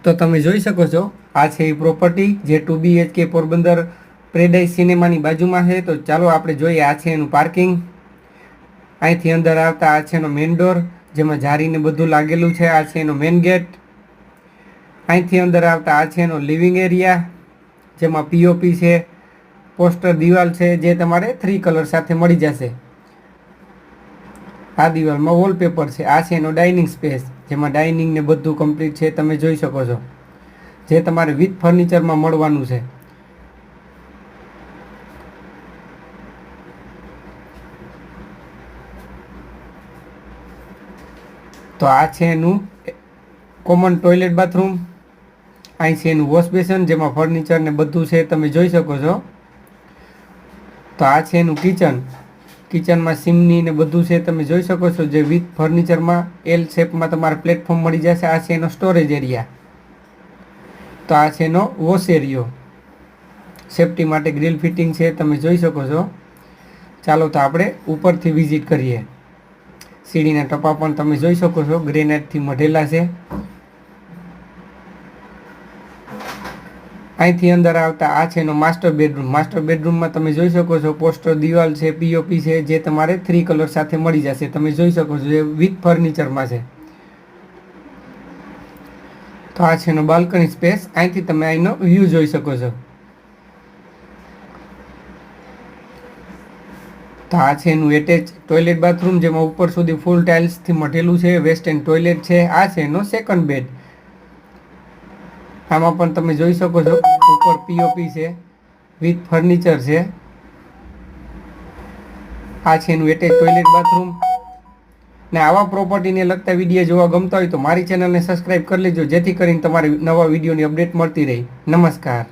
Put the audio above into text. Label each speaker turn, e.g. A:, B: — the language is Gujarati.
A: તો તમે જોઈ શકો છો આ છે એ પ્રોપર્ટી જે 2 BHK પોરબંદર પેરેડાઇઝ સિનેમાની બાજુમાં છે. તો ચાલો આપણે જોઈએ. આ છે એનું પાર્કિંગ. અહીંથી અંદર આવતા આ છે એનો મેઇન ડોર જેમાં જારીને બધું લાગેલું છે. આ છે એનો મેઇન ગેટ. અહીંથી અંદર આવતા આ છે એનો લિવિંગ એરિયા જેમાં પીઓપી છે, પોસ્ટર દિવાલ છે જે તમારે 3 કલર સાથે મળી જશે. આ દિવાલમાં વોલપેપર છે. આ છે એનો ડાઇનિંગ સ્પેસ જેમાં ડાઇનિંગ ને બધું કમ્પ્લીટ છે, તમે જોઈ શકો છો, જે તમારે વિથ ફર્નિચરમાં મળવાનું છે. તો આ છે એનું કોમન ટોયલેટ બાથરૂમ. અહીં છે એનું વોશ બેસન જેમાં ફર્નિચર ને બધું છે, તમે જોઈ શકો છો. તો આ છે એનું કિચન. કિચનમાં સિમની ને બધું છે, તમે જોઈ શકો છો, જે વિથ ફર્નિચરમાં એલ શેપમાં તમારે પ્લેટફોર્મ મળી જશે. આ છે એનો સ્ટોરેજ એરિયા. તો આ છે એનો વોશ એરિયો. સેફટી માટે ગ્રીલ ફિટિંગ છે, તમે જોઈ શકો છો. ચાલો તો આપણે ઉપરથી વિઝિટ કરીએ. સીડીના ટપા પણ તમે જોઈ શકો છો, ગ્રેનાઇટથી મઢેલા છે. અહીંથી અંદર આવતા આ છે એનો માસ્ટર બેડરૂમ. માસ્ટર બેડરૂમમાં તમે જોઈ શકો છો, પોસ્ટર દિવાલ છે, પીઓપી છે, જે તમારે 3 કલર સાથે મળી જશે, તમે જોઈ શકો છો, જે વિથ ફર્નિચરમાં છે. તો આ છે એનો બાલ્કની સ્પેસ. અહીંથી તમે અહીંનો વ્યૂ જોઈ શકો છો. તો આ છે એનું એટેચ ટોયલેટ બાથરૂમ જેમાં ઉપર સુધી ફૂલ ટાઇલ્સથી મઢેલું છે. વેસ્ટર્ન ટોયલેટ છે. આ છે એનો સેકન્ડ બેડ. આમાં પણ તમે જોઈ શકો છો, ઉપર પીઓપી છે, વિથ ફર્નિચર છે. આ છે એનું એટેચ ટોયલેટ બાથરૂમ. ને આવા પ્રોપર્ટીને લગતા વિડીયો જોવા ગમતા હોય તો મારી ચેનલને સબસ્ક્રાઈબ કરી લેજો, જેથી કરીને તમારે નવા વિડીયોની અપડેટ મળતી રહે. નમસ્કાર.